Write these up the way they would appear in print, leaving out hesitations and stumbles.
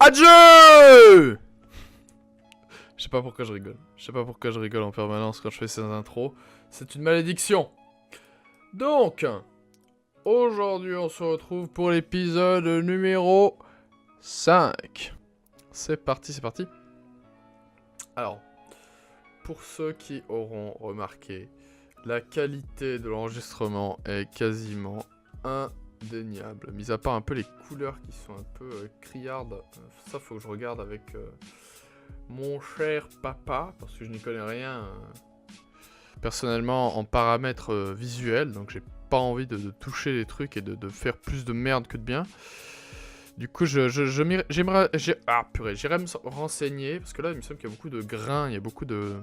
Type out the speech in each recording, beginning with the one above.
Adieu. Je sais pas pourquoi je rigole. Je sais pas pourquoi je rigole en permanence quand je fais ces intros. C'est une malédiction. Donc, aujourd'hui on se retrouve pour l'épisode numéro 5. C'est parti, c'est parti. Alors, pour ceux qui auront remarqué, la qualité de l'enregistrement est quasiment indéniable. Mis à part un peu les couleurs qui sont un peu criardes. Ça, faut que je regarde avec mon cher papa, parce que je n'y connais rien personnellement en paramètres visuels. Donc j'ai pas envie de toucher les trucs et de faire plus de merde que de bien. Du coup, j'irai me renseigner, parce que là, il me semble qu'il y a beaucoup de grains, il y a beaucoup de...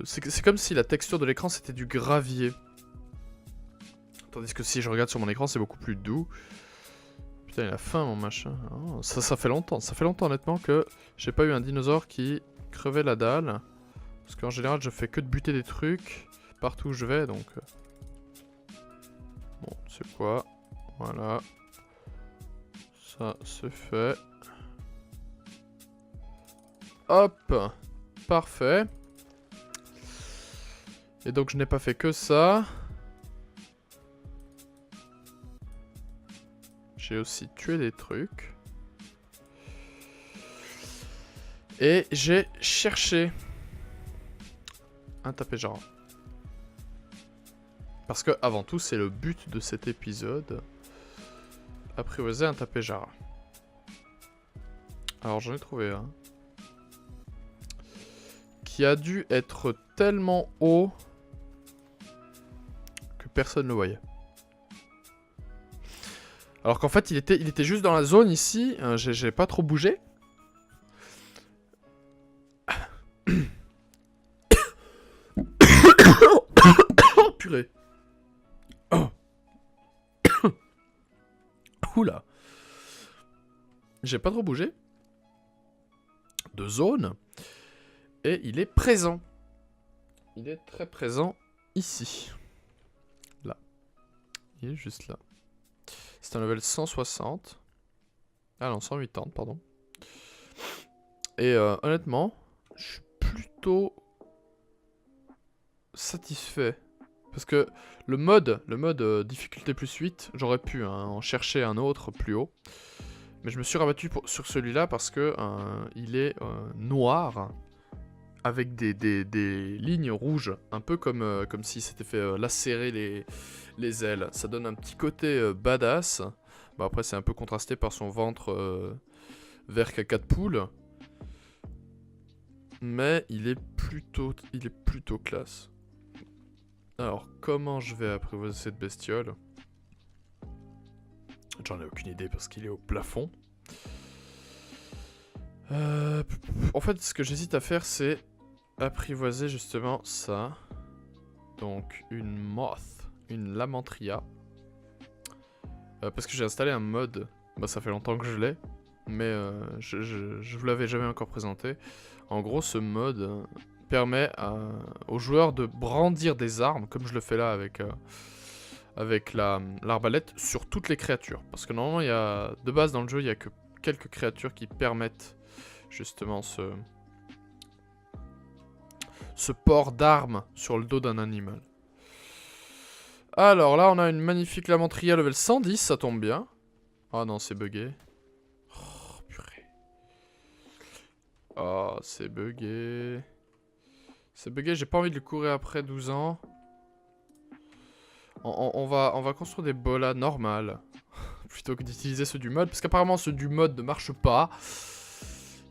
C'est comme si la texture de l'écran, c'était du gravier. Tandis que si je regarde sur mon écran, c'est beaucoup plus doux. Putain, il a faim, mon machin. Oh, ça fait longtemps. Ça fait longtemps, honnêtement, que j'ai pas eu un dinosaure qui crevait la dalle. Parce qu'en général, je fais que de buter des trucs partout où je vais, donc... Bon, c'est quoi? Voilà. Ça, c'est fait. Hop. Parfait. Et donc, je n'ai pas fait que ça. J'ai aussi tué des trucs. Et j'ai cherché un tapejara. Parce que, avant tout, c'est le but de cet épisode. Apprivoiser un tapejara. Alors, j'en ai trouvé un. Qui a dû être tellement haut que personne ne le voyait. Alors qu'en fait, il était juste dans la zone ici. J'ai pas trop bougé. Oh, purée. Oh. Oula. J'ai pas trop bougé. De zone. Et il est présent. Il est très présent ici. Là. Il est juste là. C'est un level 160. Ah non, 180, pardon. Et honnêtement, je suis plutôt satisfait. Parce que le mode difficulté plus 8, j'aurais pu en chercher un autre plus haut. Mais je me suis rabattu sur celui-là parce que il est noir. Avec des lignes rouges. Un peu comme si c'était fait lacérer les ailes. Ça donne un petit côté badass. Bon, après, c'est un peu contrasté par son ventre vert caca de poule. Mais il est plutôt classe. Alors, comment je vais apprivoiser cette bestiole? J'en ai aucune idée parce qu'il est au plafond. En fait, ce que j'hésite à faire, c'est apprivoiser justement ça. Donc, une moth, une lamantria. Parce que j'ai installé un mode. Bah, ça fait longtemps que je l'ai. Mais je vous l'avais jamais encore présenté. En gros, ce mode permet aux joueurs de brandir des armes, comme je le fais là avec l'arbalète, sur toutes les créatures. Parce que normalement, de base dans le jeu, il n'y a que quelques créatures qui permettent justement ce port d'armes sur le dos d'un animal. Alors là, on a une magnifique lamantria level 110, ça tombe bien. Ah non, c'est bugué. Oh, purée. Oh, c'est bugué. C'est bugué, j'ai pas envie de le courir après 12 ans. On va construire des bolas normales. Plutôt que d'utiliser ceux du mode. Parce qu'apparemment, ceux du mode ne marchent pas.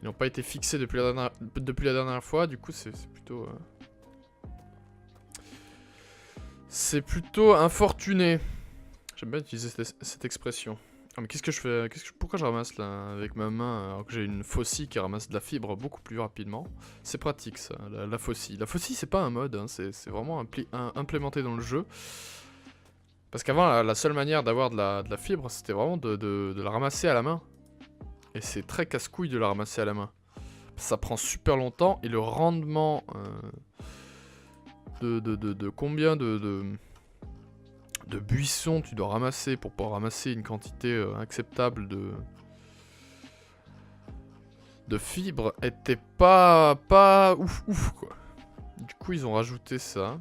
Ils n'ont pas été fixés depuis la dernière fois. Du coup, c'est plutôt... C'est plutôt infortuné. J'aime bien utiliser cette expression. Ah mais qu'est-ce que je fais? Pourquoi je ramasse là avec ma main alors que j'ai une faucille qui ramasse de la fibre beaucoup plus rapidement? C'est pratique ça, la faucille. La faucille c'est pas un mode, hein, c'est vraiment implémenté dans le jeu. Parce qu'avant la seule manière d'avoir de la fibre c'était vraiment de la ramasser à la main. Et c'est très casse-couille de la ramasser à la main. Ça prend super longtemps et le rendement de combien de de buissons tu dois ramasser pour pouvoir ramasser une quantité acceptable de fibres était pas ouf quoi. Du coup ils ont rajouté ça.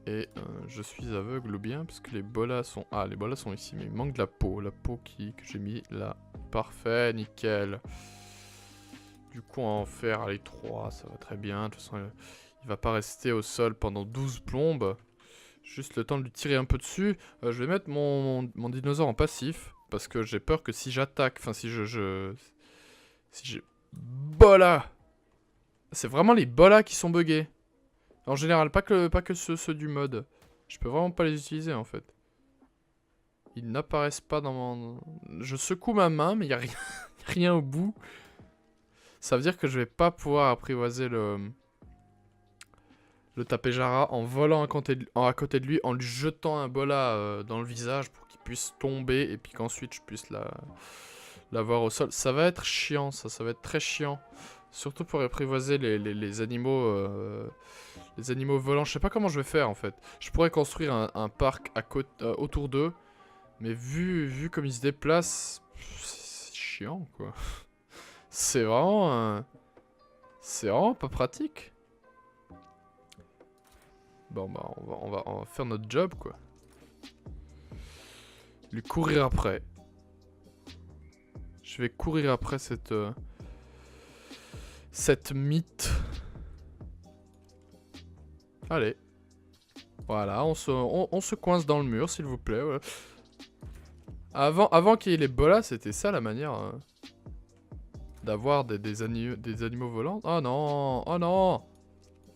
Et je suis aveugle ou bien parce que les bolas sont... Ah, les bolas sont ici, mais il manque de la peau. La peau que j'ai mis là. Parfait, nickel. Du coup, on va en faire, allez, 3, ça va très bien. De toute façon, il va pas rester au sol pendant 12 plombes. Juste le temps de lui tirer un peu dessus. Je vais mettre mon dinosaure en passif. Parce que j'ai peur que si j'attaque, enfin si si j'ai... Bola! C'est vraiment les bolas qui sont buggés. En général, pas que ceux du mode. Je peux vraiment pas les utiliser en fait. Ils n'apparaissent pas dans mon... Je secoue ma main, mais il n'y a rien, rien au bout. Ça veut dire que je vais pas pouvoir apprivoiser le Tapejara en volant à côté de lui, en lui jetant un bola dans le visage pour qu'il puisse tomber et puis qu'ensuite je puisse la voir au sol. Ça va être chiant, ça va être très chiant. Surtout pour apprivoiser les animaux... Les animaux volants, je sais pas comment je vais faire en fait. Je pourrais construire un parc autour d'eux. Mais vu comme ils se déplacent, c'est chiant quoi. C'est vraiment... C'est vraiment pas pratique. Bon bah on va faire notre job quoi. Lui courir après. Je vais courir après cette mythe. Allez. Voilà, on se coince dans le mur, s'il vous plaît. Voilà. Avant qu'il y ait les bolas, c'était ça la manière d'avoir des animaux volants. Oh non, oh non.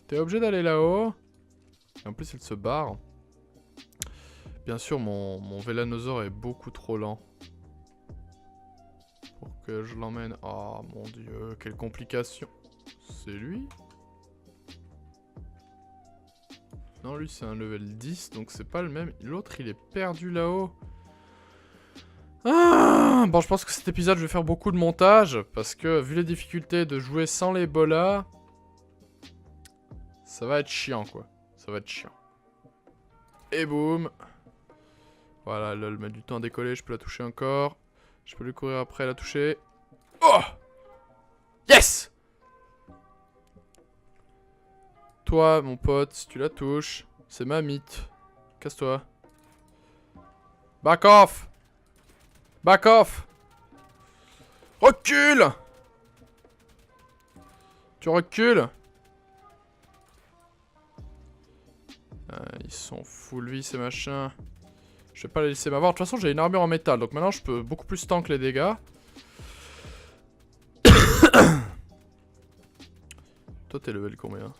T'es obligé d'aller là-haut. Et en plus, il se barre. Bien sûr, mon Vélanosaure est beaucoup trop lent. Pour que je l'emmène. Oh mon dieu, quelle complication. C'est lui ? Non, lui c'est un level 10, donc c'est pas le même. L'autre, il est perdu là-haut. Ah bon, je pense que cet épisode, je vais faire beaucoup de montage. Parce que, vu les difficultés de jouer sans les bolas, ça va être chiant, quoi. Ça va être chiant. Et boum. Voilà, lol, met du temps à décoller, je peux la toucher encore. Je peux lui courir après, la toucher. Oh! Yes! Toi, mon pote, si tu la touches, c'est ma mythe. Casse-toi. Back off! Back off! Recule! Tu recules? Ils sont full vie ces machins. Je vais pas les laisser m'avoir. De toute façon, j'ai une armure en métal. Donc maintenant, je peux beaucoup plus tank les dégâts. Toi, t'es level combien?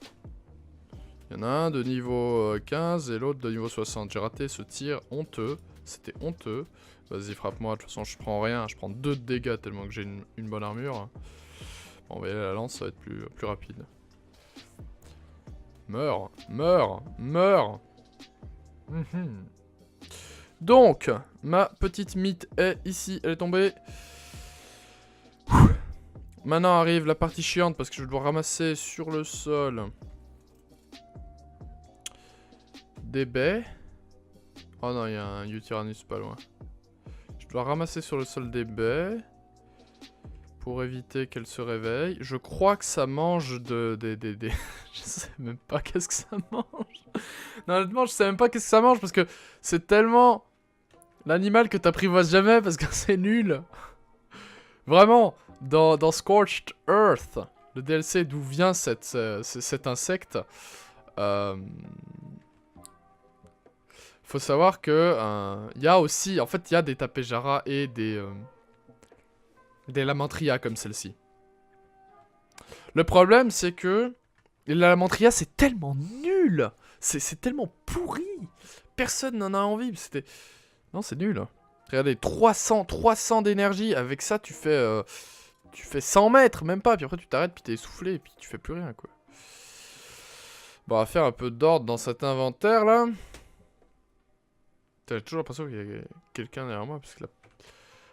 Il y en a un de niveau 15 et l'autre de niveau 60. J'ai raté ce tir honteux. C'était honteux. Vas-y, frappe-moi. De toute façon, je prends rien. Je prends 2 de dégâts tellement que j'ai une bonne armure. Bon, on va y aller à la lance, ça va être plus rapide. Meurs, meurs, meurs. Donc, ma petite mythe est ici. Elle est tombée. Maintenant arrive la partie chiante parce que je dois ramasser sur le sol des baies. Oh non, il y a un Yutyrannus pas loin. Je dois ramasser sur le sol des baies pour éviter qu'elles se réveillent. Je crois que ça mange des... Je sais même pas qu'est-ce que ça mange. Non, honnêtement, je sais même pas qu'est-ce que ça mange parce que c'est tellement l'animal que t'apprivoises jamais parce que c'est nul. Vraiment, dans Scorched Earth, le DLC d'où vient cet insecte, faut savoir que y a aussi, en fait, il y a des Tapejara et des Lamantria comme celle-ci. Le problème, c'est que la Lamantria, c'est tellement nul, c'est tellement pourri, personne n'en a envie. Non, c'est nul. Regardez, 300 d'énergie, avec ça, tu fais 100 mètres, même pas, puis après tu t'arrêtes, puis t'es essoufflé, et puis tu fais plus rien, quoi. Bon, on va faire un peu d'ordre dans cet inventaire, là. J'ai toujours l'impression qu'il y a quelqu'un derrière moi, parce que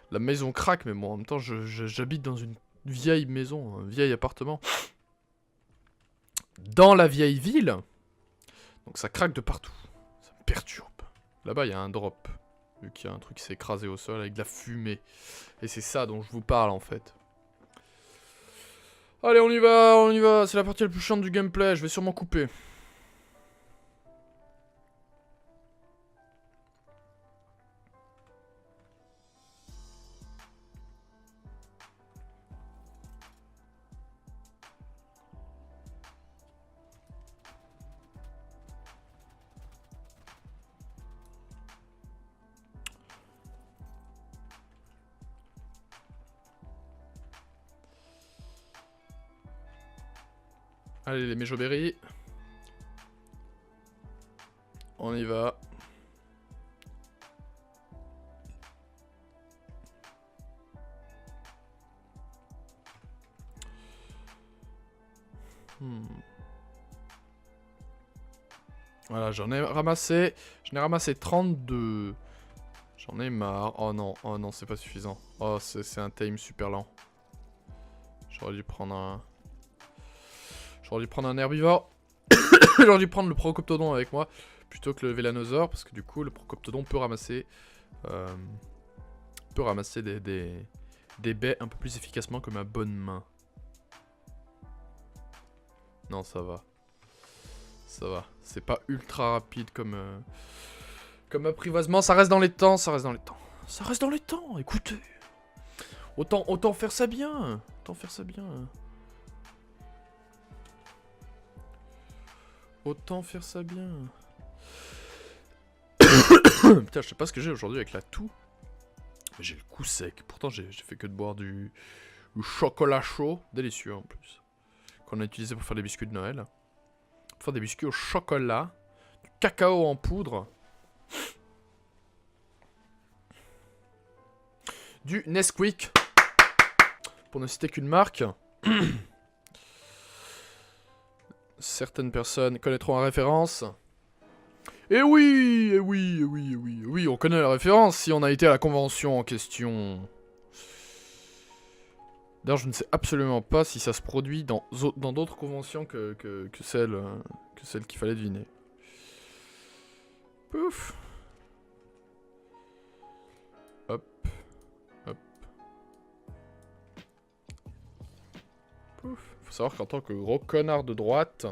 la maison craque, mais bon, en même temps, j'habite dans une vieille maison, un vieil appartement. Dans la vieille ville. Donc ça craque de partout. Ça me perturbe. Là-bas, il y a un drop. Vu qu'il y a un truc qui s'est écrasé au sol avec de la fumée. Et c'est ça dont je vous parle, en fait. Allez, on y va. C'est la partie la plus chiante du gameplay. Je vais sûrement couper. Allez, les méjoberries. On y va. Voilà, j'en ai ramassé 32. J'en ai marre. Oh non, c'est pas suffisant. Oh, c'est un time super lent. J'aurais dû prendre un herbivore. J'aurais dû prendre le Procoptodon avec moi plutôt que le Vélanosaure, parce que du coup le Procoptodon peut ramasser des baies un peu plus efficacement que ma bonne main. Non, ça va. Ça va. C'est pas ultra rapide comme apprivoisement. Ça reste dans les temps, ça reste dans les temps, écoutez. Autant faire ça bien. Autant faire ça bien. Putain, je sais pas ce que j'ai aujourd'hui avec la toux. Mais j'ai le cou sec. Pourtant, j'ai fait que de boire du chocolat chaud. Délicieux en plus. Qu'on a utilisé pour faire des biscuits de Noël. Pour faire des biscuits au chocolat. Du cacao en poudre. Du Nesquik. Pour ne citer qu'une marque. Certaines personnes connaîtront la référence. Et oui, on connaît la référence si on a été à la convention en question. D'ailleurs, je ne sais absolument pas si ça se produit dans d'autres conventions que celle qu'il fallait deviner. Pouf. Hop. Pouf. Faut savoir qu'en tant que gros connard de droite,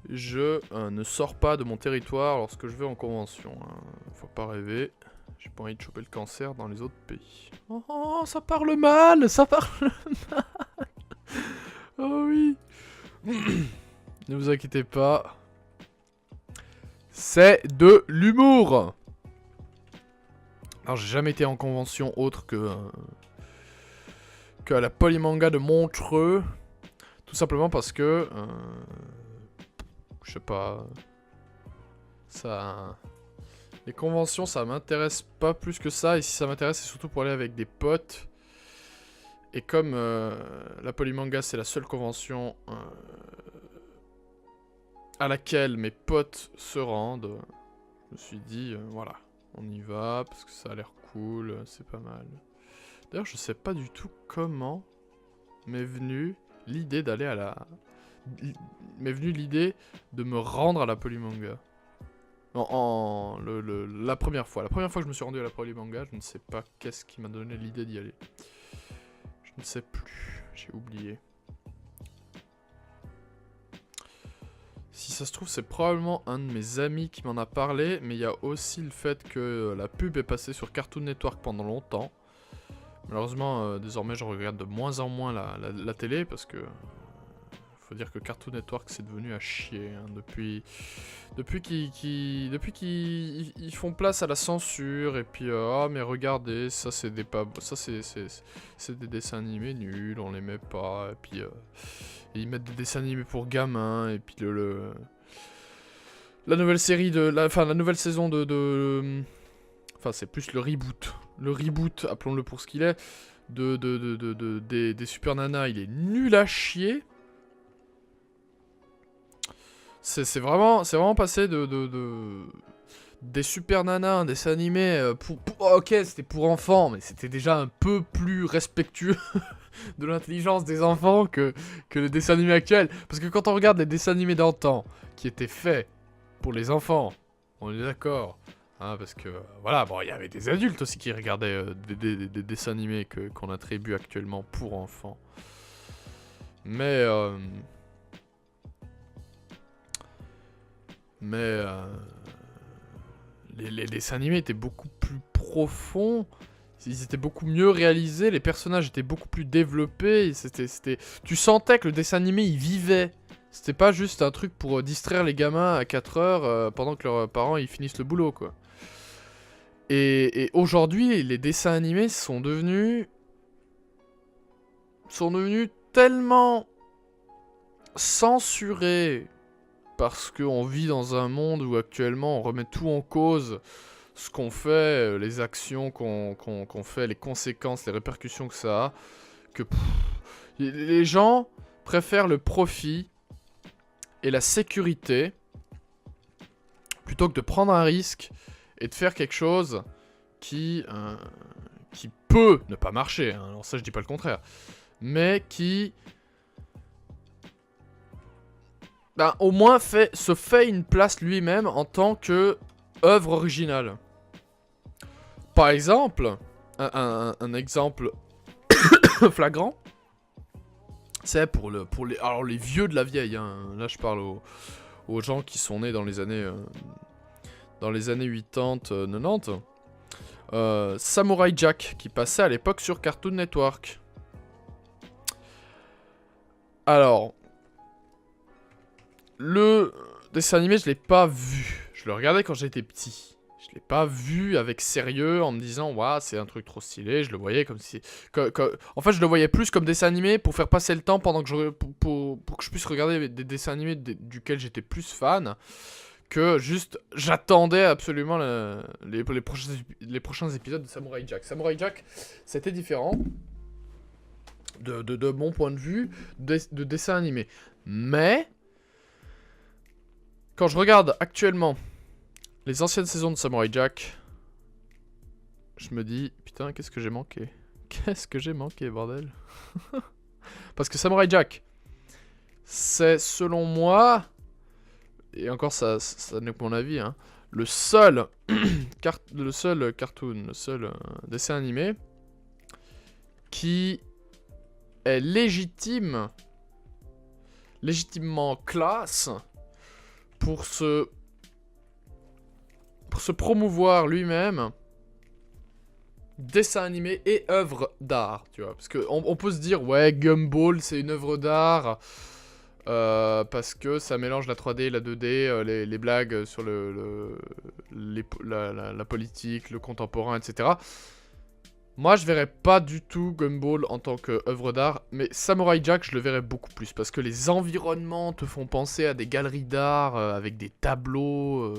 je ne sors pas de mon territoire lorsque je vais en convention. Faut pas rêver. J'ai pas envie de choper le cancer dans les autres pays. Oh, ça parle mal. Oh oui. Ne vous inquiétez pas. C'est de l'humour. Alors j'ai jamais été en convention autre que à la Polymanga de Montreux. Tout simplement parce que je sais pas. Les conventions, ça m'intéresse pas plus que ça. Et si ça m'intéresse, c'est surtout pour aller avec des potes. Et comme la Polymanga, c'est la seule convention à laquelle mes potes se rendent, je me suis dit, voilà, on y va, parce que ça a l'air cool, c'est pas mal. D'ailleurs, je sais pas du tout comment m'est venue l'idée d'aller à la... m'est venue l'idée de me rendre à la Polymanga. La première fois. La première fois que je me suis rendu à la Polymanga, je ne sais pas qu'est-ce qui m'a donné l'idée d'y aller. Je ne sais plus. J'ai oublié. Si ça se trouve, c'est probablement un de mes amis qui m'en a parlé, mais il y a aussi le fait que la pub est passée sur Cartoon Network pendant longtemps. Malheureusement, désormais, je regarde de moins en moins la télé, parce que... faut dire que Cartoon Network, c'est devenu à chier, hein, depuis qu'ils font place à la censure, et puis, ah, mais regardez, ça, c'est des dessins animés nuls, on les met pas, et puis... ils mettent des dessins animés pour gamins, et puis la nouvelle série la nouvelle saison enfin, c'est plus le reboot. Le reboot, appelons-le pour ce qu'il est, des Super Nanas, il est nul à chier. C'est vraiment passé des Super Nanas, un dessin animé ok, c'était pour enfants, mais c'était déjà un peu plus respectueux de l'intelligence des enfants que le dessin animé actuel. Parce que quand on regarde les dessins animés d'antan, qui étaient faits pour les enfants, On est d'accord. Hein, parce que, voilà, bon, il y avait des adultes aussi qui regardaient des dessins animés qu'on attribue actuellement pour enfants. Mais, les dessins animés étaient beaucoup plus profonds. Ils étaient beaucoup mieux réalisés, les personnages étaient beaucoup plus développés. Tu sentais que le dessin animé, il vivait. C'était pas juste un truc pour distraire les gamins à 4 heures pendant que leurs parents ils finissent le boulot, quoi. Et aujourd'hui, les dessins animés sont devenus tellement censurés parce qu'on vit dans un monde où actuellement on remet tout en cause, ce qu'on fait, les actions qu'on fait, les conséquences, les répercussions que ça a, que les gens préfèrent le profit et la sécurité plutôt que de prendre un risque et de faire quelque chose qui peut ne pas marcher, hein. Alors ça je dis pas le contraire, mais qui au moins se fait une place lui-même en tant que œuvre originale. Par exemple, un exemple flagrant, c'est pour les vieux de la vieille, hein. Là je parle aux gens qui sont nés dans les années 80, 90. Samurai Jack, qui passait à l'époque sur Cartoon Network. Alors, le dessin animé, je l'ai pas vu. Je le regardais quand j'étais petit. Je l'ai pas vu avec sérieux en me disant waouh, c'est un truc trop stylé. Je le voyais comme si. En fait, je le voyais plus comme dessin animé pour faire passer le temps pendant que pour que je puisse regarder des dessins animés duquel j'étais plus fan. Que juste j'attendais absolument les prochains épisodes de Samurai Jack. Samurai Jack, c'était différent de mon point de vue de dessin animé. Mais quand je regarde actuellement les anciennes saisons de Samurai Jack, je me dis putain, qu'est-ce que j'ai manqué? Qu'est-ce que j'ai manqué, bordel? Parce que Samurai Jack, c'est selon moi, et encore ça n'est que mon avis, hein, le seul cartoon, le seul dessin animé qui est légitimement classe pour se promouvoir lui-même, dessin animé et œuvre d'art, tu vois. Parce qu'on peut se dire, ouais, Gumball, c'est une œuvre d'art, parce que ça mélange la 3D et la 2D, les blagues sur la politique, le contemporain, etc. Moi, je verrais pas du tout Gumball en tant qu'œuvre d'art, mais Samurai Jack, je le verrais beaucoup plus, parce que les environnements te font penser à des galeries d'art avec des tableaux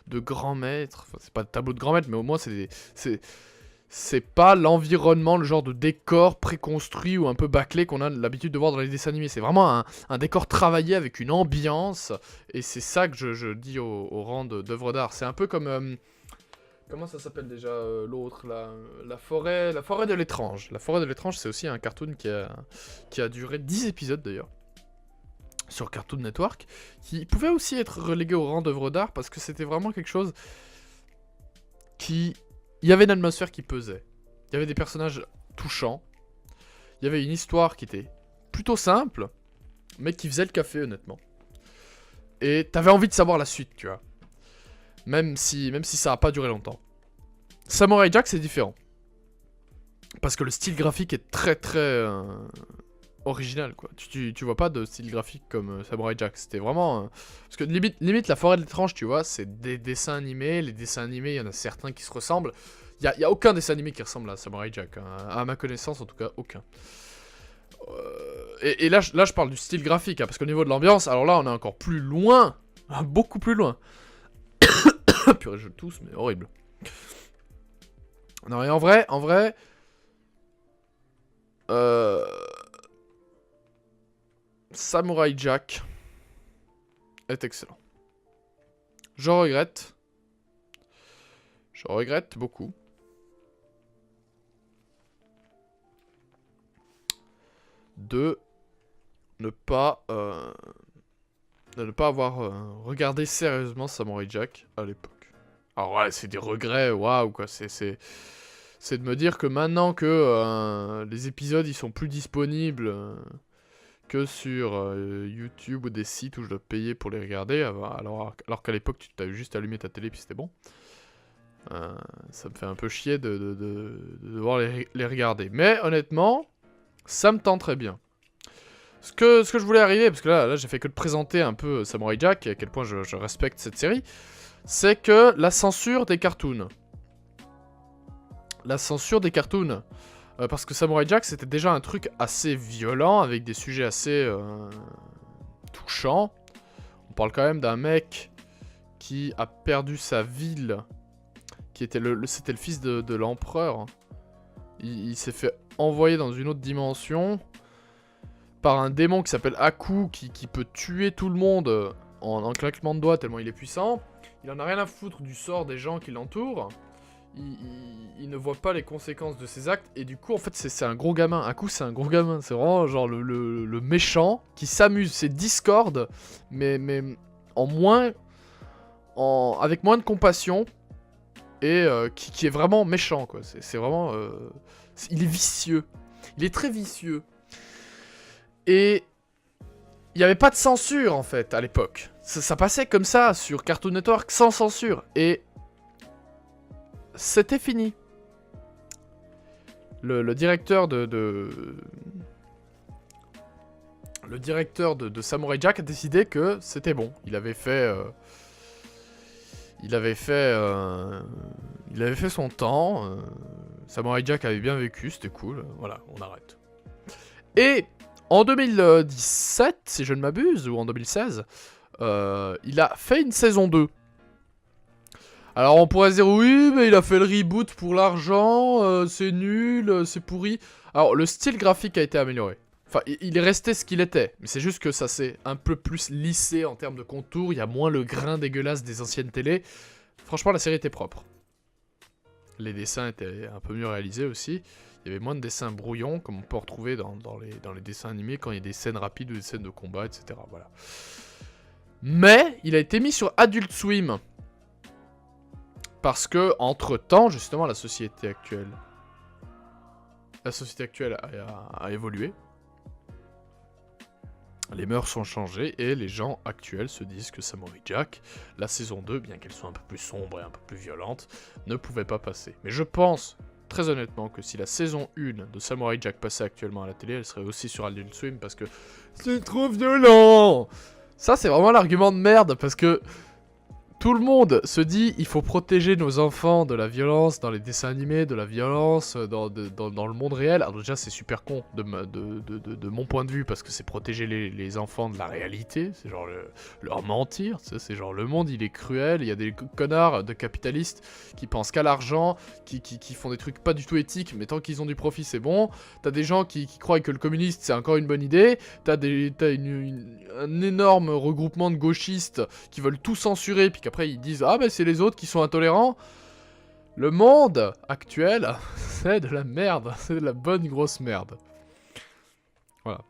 de grands maîtres. Enfin, c'est pas de tableaux de grands maîtres, mais au moins c'est pas l'environnement, le genre de décor préconstruit ou un peu bâclé qu'on a l'habitude de voir dans les dessins animés. C'est vraiment un décor travaillé avec une ambiance, et c'est ça que je dis au rang d'œuvre d'art. C'est un peu comme... comment ça s'appelle déjà l'autre, la forêt de l'étrange. La forêt de l'étrange, c'est aussi un cartoon qui a duré 10 épisodes d'ailleurs, sur Cartoon Network, qui pouvait aussi être relégué au rang d'œuvre d'art, parce que c'était vraiment quelque chose qui... Il y avait une atmosphère qui pesait. Il y avait des personnages touchants. Il y avait une histoire qui était plutôt simple, mais qui faisait le café, honnêtement. Et t'avais envie de savoir la suite, tu vois. Même si ça a pas duré longtemps. Samurai Jack, c'est différent. Parce que le style graphique est très très original, quoi. Tu vois pas de style graphique comme Samurai Jack. C'était vraiment... parce que limite la forêt de l'étrange, tu vois, c'est des dessins animés. Les dessins animés, il y en a certains qui se ressemblent. Il y a aucun dessin animé qui ressemble à Samurai Jack, hein. À ma connaissance, en tout cas, aucun. Et là, je parle du style graphique, hein, parce qu'au niveau de l'ambiance, alors là, on est encore plus loin. Beaucoup plus loin. Purée, je tousse, mais horrible. Non, et en vrai... Samurai Jack est excellent. Je regrette beaucoup de ne pas avoir regardé sérieusement Samurai Jack à l'époque. Alors ouais, c'est des regrets, waouh, quoi. C'est de me dire que maintenant que les épisodes, ils sont plus disponibles que sur YouTube ou des sites où je dois payer pour les regarder, alors qu'à l'époque, tu t'avais juste allumé ta télé puis c'était bon. Ça me fait un peu chier de devoir les regarder. Mais honnêtement, ça me tente très bien. Ce que je voulais arriver, parce que là j'ai fait que de présenter un peu Samurai Jack, et à quel point je respecte cette série, c'est que la censure des cartoons. La censure des cartoons. Parce que Samurai Jack, c'était déjà un truc assez violent, avec des sujets assez touchants. On parle quand même d'un mec qui a perdu sa ville, qui était c'était le fils de l'empereur. Il s'est fait envoyer dans une autre dimension par un démon qui s'appelle Aku, qui peut tuer tout le monde en un claquement de doigts tellement il est puissant. Il en a rien à foutre du sort des gens qui l'entourent. Il ne voit pas les conséquences de ses actes. Et du coup, en fait, c'est un gros gamin. Aku, c'est un gros gamin. C'est vraiment genre le méchant qui s'amuse. C'est Discord, mais en moins... avec moins de compassion. Et qui est vraiment méchant, quoi. C'est vraiment... il est vicieux. Il est très vicieux. Et il n'y avait pas de censure, en fait, à l'époque. Ça passait comme ça, sur Cartoon Network, sans censure. Et c'était fini. Le directeur le directeur de Samurai Jack a décidé que c'était bon. Il avait fait son temps. Samurai Jack avait bien vécu, c'était cool. Voilà, on arrête. Et en 2017, si je ne m'abuse, ou en 2016, il a fait une saison 2. Alors on pourrait se dire, oui, mais il a fait le reboot pour l'argent, c'est nul, c'est pourri. Alors le style graphique a été amélioré. Enfin, il est resté ce qu'il était, mais c'est juste que ça s'est un peu plus lissé en termes de contours, il y a moins le grain dégueulasse des anciennes télés. Franchement, la série était propre. Les dessins étaient un peu mieux réalisés aussi. Il y avait moins de dessins brouillons, comme on peut retrouver dans les dessins animés, quand il y a des scènes rapides ou des scènes de combat, etc. Voilà. Mais, il a été mis sur Adult Swim. Parce que, entre-temps, justement, la société actuelle a évolué. Les mœurs sont changées et les gens actuels se disent que Samurai Jack, la saison 2, bien qu'elle soit un peu plus sombre et un peu plus violente, ne pouvait pas passer. Mais je pense, très honnêtement, que si la saison 1 de Samurai Jack passait actuellement à la télé, elle serait aussi sur Adult Swim parce que c'est trop violent. Ça, c'est vraiment l'argument de merde parce que tout le monde se dit il faut protéger nos enfants de la violence dans les dessins animés, de la violence dans le monde réel. Alors déjà c'est super con de mon point de vue parce que c'est protéger les enfants de la réalité, c'est genre leur mentir, c'est genre le monde il est cruel, il y a des connards de capitalistes qui pensent qu'à l'argent, qui font des trucs pas du tout éthiques, mais tant qu'ils ont du profit c'est bon. T'as des gens qui croient que le communiste c'est encore une bonne idée, t'as un énorme regroupement de gauchistes qui veulent tout censurer puis après ils disent ah ben c'est les autres qui sont intolérants. Le monde actuel c'est de la merde, c'est de la bonne grosse merde. Voilà.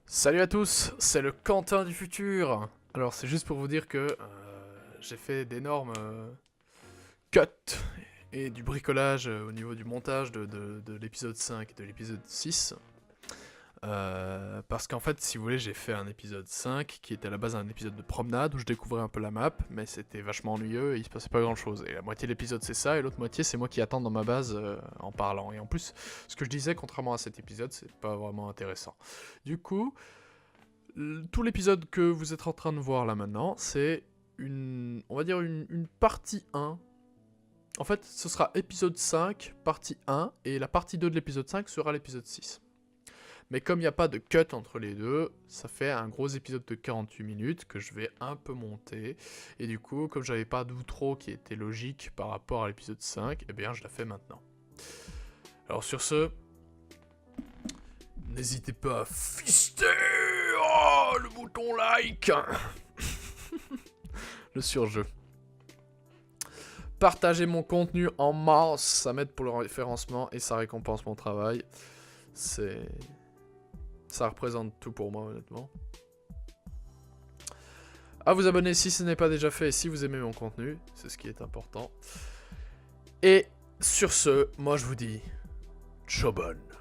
Salut à tous, c'est le Quentin du futur. Alors c'est juste pour vous dire que j'ai fait d'énormes cuts et du bricolage au niveau du montage de l'épisode 5 et de l'épisode 6. Parce qu'en fait, si vous voulez, j'ai fait un épisode 5 qui était à la base un épisode de promenade où je découvrais un peu la map, mais c'était vachement ennuyeux et il se passait pas grand chose. Et la moitié de l'épisode c'est ça, et l'autre moitié c'est moi qui attends dans ma base en parlant. Et en plus, ce que je disais, contrairement à cet épisode, c'est pas vraiment intéressant. Du coup, tout l'épisode que vous êtes en train de voir là maintenant, c'est on va dire une partie 1. En fait, ce sera épisode 5, partie 1, et la partie 2 de l'épisode 5 sera l'épisode 6. Mais comme il n'y a pas de cut entre les deux, ça fait un gros épisode de 48 minutes que je vais un peu monter. Et du coup, comme j'avais pas d'outro qui était logique par rapport à l'épisode 5, eh bien je la fais maintenant. Alors sur ce, n'hésitez pas à fister le bouton like. Le surjeu. Partagez mon contenu en masse, ça m'aide pour le référencement et ça récompense mon travail. Ça représente tout pour moi, honnêtement. à vous abonner si ce n'est pas déjà fait, si vous aimez mon contenu, c'est ce qui est important. Et sur ce, moi je vous dis, ciao bonne.